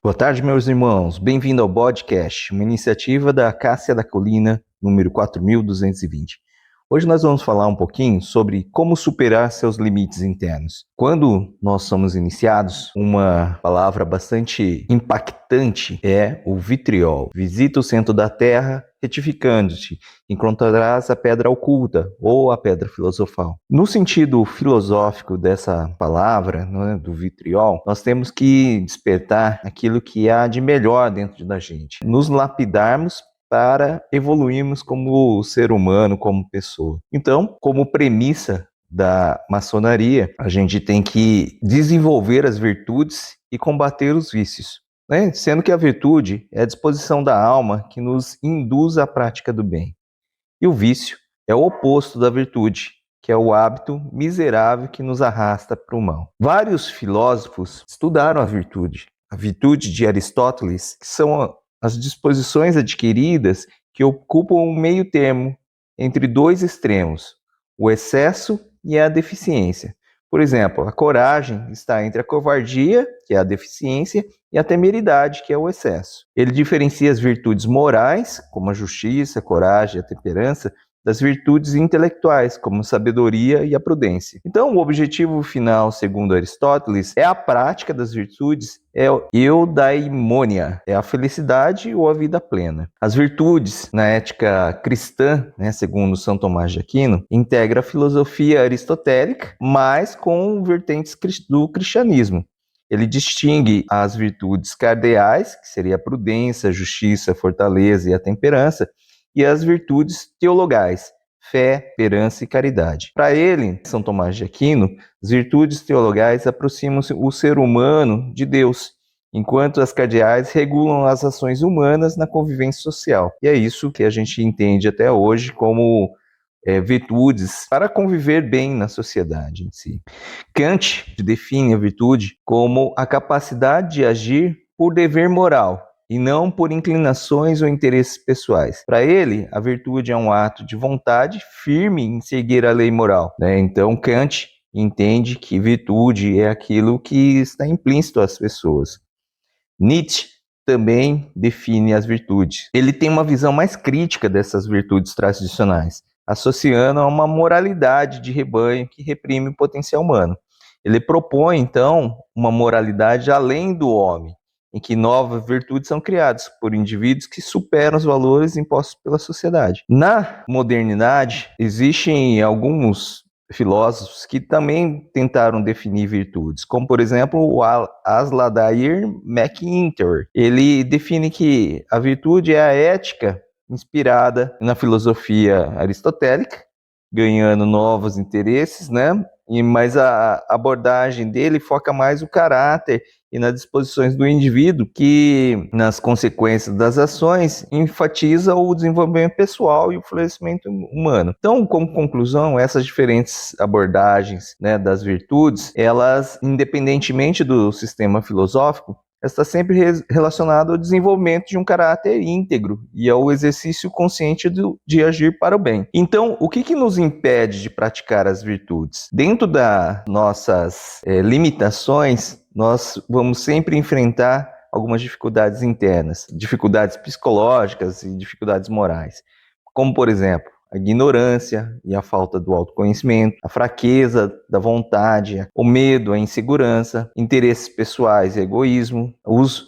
Boa tarde, meus irmãos. Bem-vindo ao podcast, uma iniciativa da Cássia da Colina, número 4220. Hoje nós vamos falar um pouquinho sobre como superar seus limites internos. Quando nós somos iniciados, uma palavra bastante impactante é o vitriol. Visita o centro da terra, retificando-te, encontrarás a pedra oculta ou a pedra filosofal. No sentido filosófico dessa palavra, né, do vitriol, nós temos que despertar aquilo que há de melhor dentro da gente, nos lapidarmos para evoluirmos como ser humano, como pessoa. Então, como premissa da maçonaria, a gente tem que desenvolver as virtudes e combater os vícios, né? Sendo que a virtude é a disposição da alma que nos induz à prática do bem. E o vício é o oposto da virtude, que é o hábito miserável que nos arrasta para o mal. Vários filósofos estudaram a virtude de Aristóteles, que são as disposições adquiridas que ocupam um meio termo entre dois extremos, o excesso e a deficiência. Por exemplo, a coragem está entre a covardia, que é a deficiência, e a temeridade, que é o excesso. Ele diferencia as virtudes morais, como a justiça, a coragem e a temperança, das virtudes intelectuais, como a sabedoria e a prudência. Então, o objetivo final, segundo Aristóteles, é a prática das virtudes, é o eudaimonia, é a felicidade ou a vida plena. As virtudes, na ética cristã, né, segundo São Tomás de Aquino, integra a filosofia aristotélica, mas com vertentes do cristianismo. Ele distingue as virtudes cardeais, que seria a prudência, a justiça, a fortaleza e a temperança, e as virtudes teologais, fé, esperança e caridade. Para ele, São Tomás de Aquino, as virtudes teologais aproximam o ser humano de Deus, enquanto as cardeais regulam as ações humanas na convivência social. E é isso que a gente entende até hoje como virtudes para conviver bem na sociedade em si. Kant define a virtude como a capacidade de agir por dever moral, e não por inclinações ou interesses pessoais. Para ele, a virtude é um ato de vontade firme em seguir a lei moral, né? Então, Kant entende que virtude é aquilo que está implícito às pessoas. Nietzsche também define as virtudes. Ele tem uma visão mais crítica dessas virtudes tradicionais, associando a uma moralidade de rebanho que reprime o potencial humano. Ele propõe, então, uma moralidade além do homem, em que novas virtudes são criadas por indivíduos que superam os valores impostos pela sociedade. Na modernidade, existem alguns filósofos que também tentaram definir virtudes, como, por exemplo, o Asladair MacIntyre. Ele define que a virtude é a ética inspirada na filosofia aristotélica, ganhando novos interesses, né? Mas a abordagem dele foca mais no caráter e nas disposições do indivíduo, que nas consequências das ações enfatiza o desenvolvimento pessoal e o florescimento humano. Então, como conclusão, essas diferentes abordagens, né, das virtudes, elas, independentemente do sistema filosófico, está sempre relacionado ao desenvolvimento de um caráter íntegro e ao exercício consciente de agir para o bem. Então, o que nos impede de praticar as virtudes? Dentro das nossas limitações, nós vamos sempre enfrentar algumas dificuldades internas, dificuldades psicológicas e dificuldades morais, como, por exemplo, a ignorância e a falta do autoconhecimento, a fraqueza da vontade, o medo, a insegurança, interesses pessoais e egoísmo,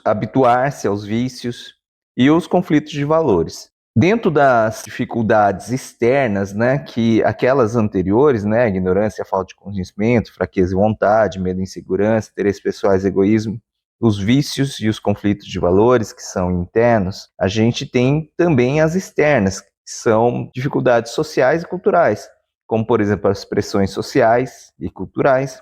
habituar-se aos vícios e os conflitos de valores. Dentro das dificuldades externas, né, que aquelas anteriores, né, a ignorância, a falta de conhecimento, fraqueza de vontade, medo e insegurança, interesses pessoais e egoísmo, os vícios e os conflitos de valores, que são internos, a gente tem também as externas, são dificuldades sociais e culturais, como, por exemplo, as pressões sociais e culturais,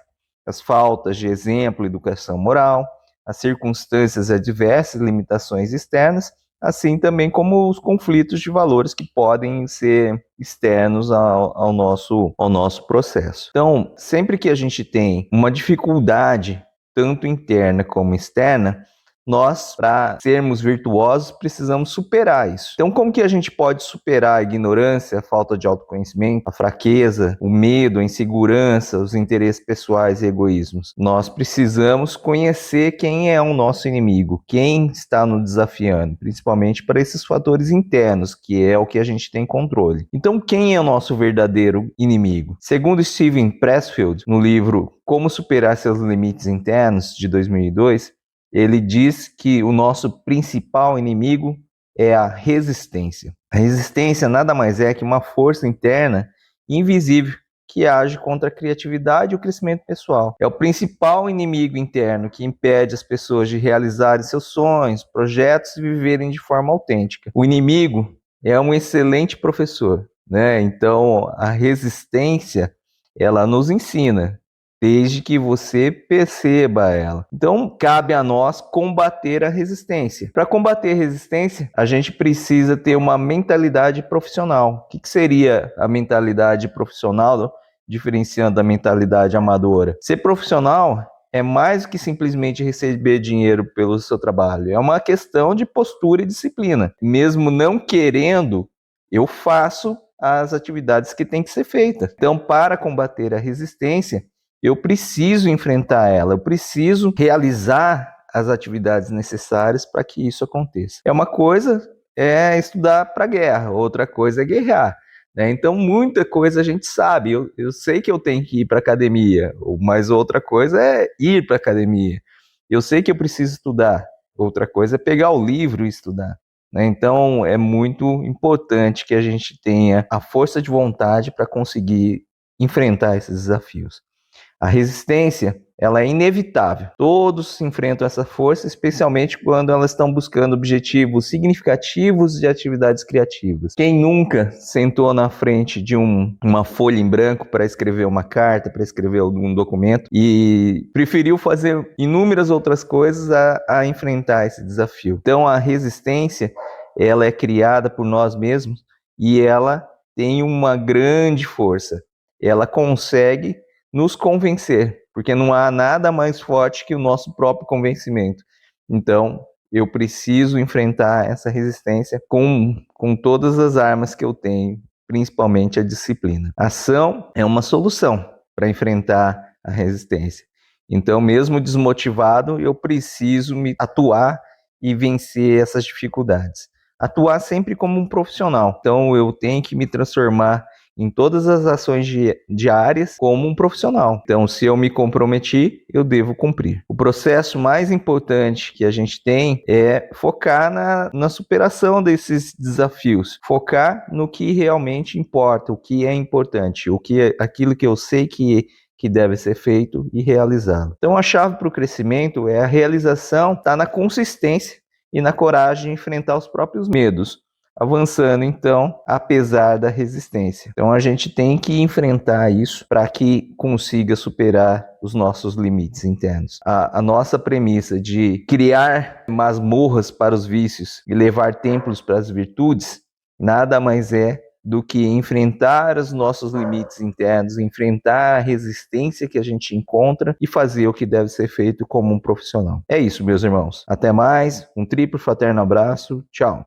as faltas de exemplo e educação moral, as circunstâncias adversas, limitações externas, assim também como os conflitos de valores que podem ser externos ao nosso processo. Então, sempre que a gente tem uma dificuldade, tanto interna como externa, nós, para sermos virtuosos, precisamos superar isso. Então, como que a gente pode superar a ignorância, a falta de autoconhecimento, a fraqueza, o medo, a insegurança, os interesses pessoais e egoísmos? Nós precisamos conhecer quem é o nosso inimigo, quem está nos desafiando, principalmente para esses fatores internos, que é o que a gente tem controle. Então, quem é o nosso verdadeiro inimigo? Segundo Steven Pressfield, no livro Como Superar Seus Limites Internos, de 2002, ele diz que o nosso principal inimigo é a resistência. A resistência nada mais é que uma força interna invisível que age contra a criatividade e o crescimento pessoal. É o principal inimigo interno que impede as pessoas de realizarem seus sonhos, projetos e viverem de forma autêntica. O inimigo é um excelente professor, né? Então, a resistência, ela nos ensina, desde que você perceba ela. Então, cabe a nós combater a resistência. Para combater a resistência, a gente precisa ter uma mentalidade profissional. O que seria a mentalidade profissional, diferenciando da mentalidade amadora? Ser profissional é mais do que simplesmente receber dinheiro pelo seu trabalho. É uma questão de postura e disciplina. Mesmo não querendo, eu faço as atividades que têm que ser feitas. Então, para combater a resistência, eu preciso enfrentar ela, eu preciso realizar as atividades necessárias para que isso aconteça. Uma coisa é estudar para a guerra, outra coisa é guerrear, né? Então, muita coisa a gente sabe. Eu sei que eu tenho que ir para a academia, mas outra coisa é ir para a academia. Eu sei que eu preciso estudar, outra coisa é pegar o livro e estudar, né? Então, é muito importante que a gente tenha a força de vontade para conseguir enfrentar esses desafios. A resistência, ela é inevitável. Todos enfrentam essa força, especialmente quando elas estão buscando objetivos significativos de atividades criativas. Quem nunca sentou na frente de uma folha em branco para escrever uma carta, para escrever algum documento e preferiu fazer inúmeras outras coisas a enfrentar esse desafio? Então, a resistência, ela é criada por nós mesmos e ela tem uma grande força. Ela consegue nos convencer, porque não há nada mais forte que o nosso próprio convencimento. Então, eu preciso enfrentar essa resistência com todas as armas que eu tenho, principalmente a disciplina. A ação é uma solução para enfrentar a resistência. Então, mesmo desmotivado, eu preciso me atuar e vencer essas dificuldades. Atuar sempre como um profissional. Então, eu tenho que me transformar em todas as ações diárias como um profissional. Então, se eu me comprometi, eu devo cumprir. O processo mais importante que a gente tem é focar na superação desses desafios, focar no que realmente importa, o que é importante, aquilo que eu sei que deve ser feito e realizado. Então, a chave para o crescimento é a realização, está na consistência e na coragem de enfrentar os próprios medos, avançando então, apesar da resistência. Então a gente tem que enfrentar isso para que consiga superar os nossos limites internos. A nossa premissa de criar masmorras para os vícios e levar templos para as virtudes nada mais é do que enfrentar os nossos limites internos, enfrentar a resistência que a gente encontra e fazer o que deve ser feito como um profissional. É isso, meus irmãos. Até mais, um triplo fraterno abraço, tchau.